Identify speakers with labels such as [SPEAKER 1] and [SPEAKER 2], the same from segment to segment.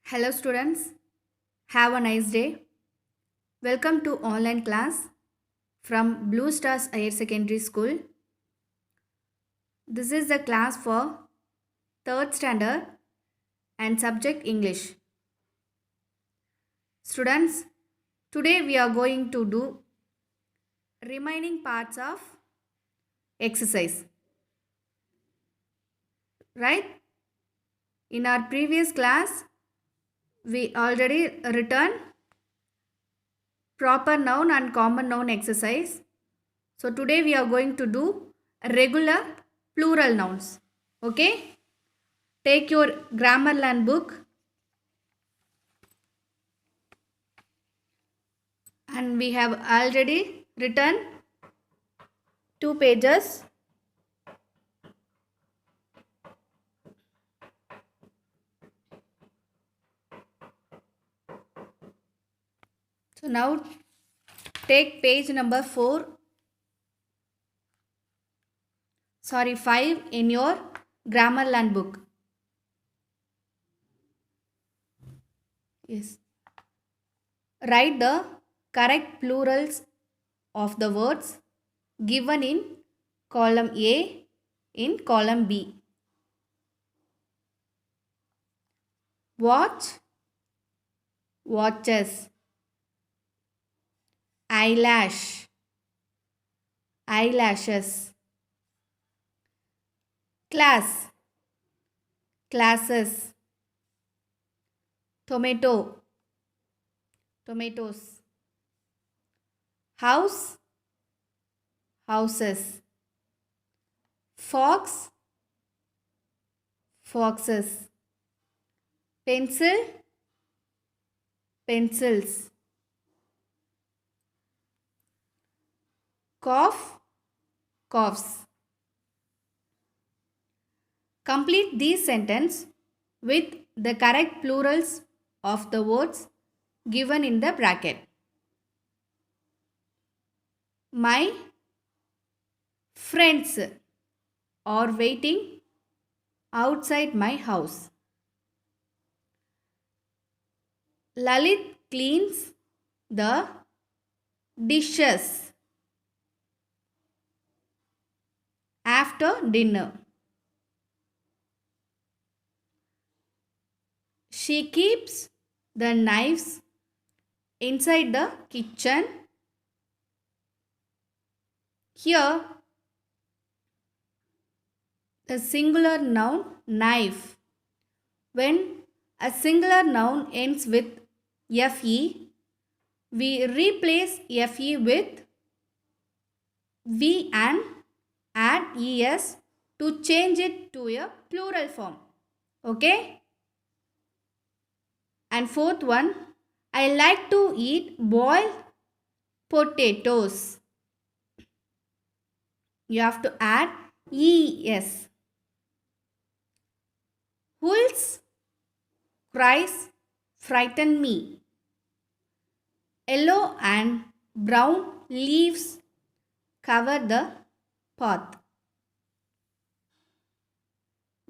[SPEAKER 1] Hello students, have a nice day. Welcome to online class from Blue Stars Higher Secondary School. This is the class for 3rd standard and subject English. Students, today we are going to do remaining parts of exercise. Right? In our previous class, we already written proper noun and common noun exercise. So today we are going to do regular plural nouns. Okay? Take your Grammarland book and we have already written 2 pages. So now take page number 5 in your Grammarland book. Yes. Write the correct plurals of the words given in column A in column B. Watch, watches. Eyelash, eyelashes. Class, classes. Tomato, tomatoes. House, houses. Fox, foxes. Pencil, pencils. Cough, coughs. Complete this sentence with the correct plurals of the words given in the bracket. My friends are waiting outside my house. Lalit cleans the dishes after dinner. She keeps the knives inside the kitchen. Here, the singular noun knife. When a singular noun ends with fe, we replace fe with v and add es to change it to a plural form. Okay? And fourth one, I like to eat boiled potatoes. You have to add es. Wolves cries frighten me. Yellow and brown leaves cover the path.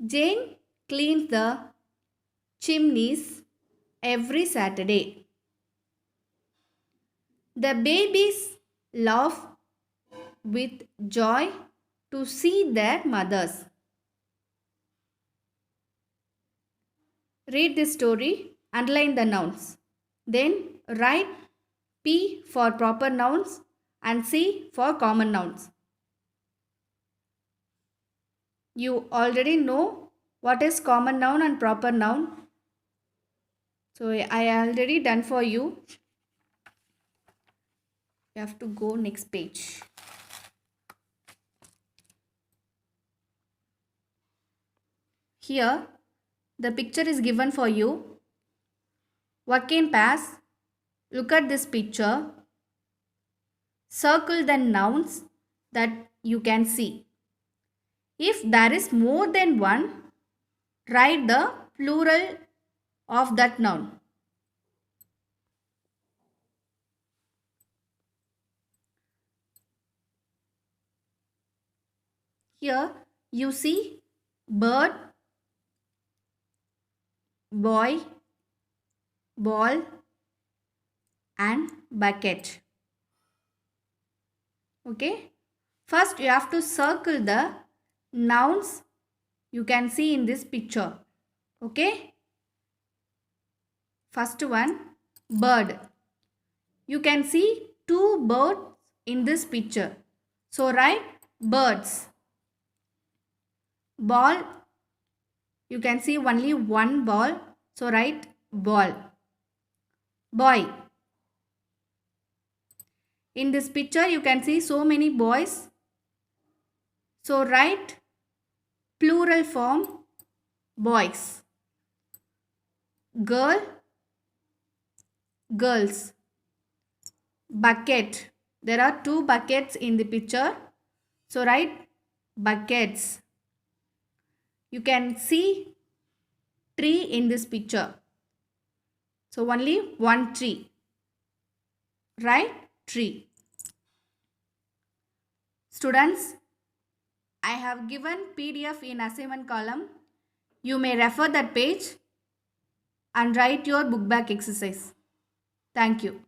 [SPEAKER 1] Jane cleans the chimneys every Saturday. The babies laugh with joy to see their mothers. Read this story, underline the nouns. Then write P for proper nouns and C for common nouns. You already know what is common noun and proper noun. So I already done for you. You have to go next page. Here the picture is given for you. Work in pairs. Look at this picture. Circle the nouns that you can see. If there is more than one, write the plural of that noun. Here you see bird, boy, ball and bucket. Okay. First you have to circle the nouns you can see in this picture. Okay. First one, bird. You can see two birds in this picture. So write birds. Ball. You can see only one ball. So write ball. Boy. In this picture you can see so many boys. So write plural form boys. Girl. Girls. Bucket. There are two buckets in the picture. So write buckets. You can see tree in this picture. So only one tree. Write tree. Students, I have given PDF in assignment column. You may refer that page and write your book back exercise. Thank you.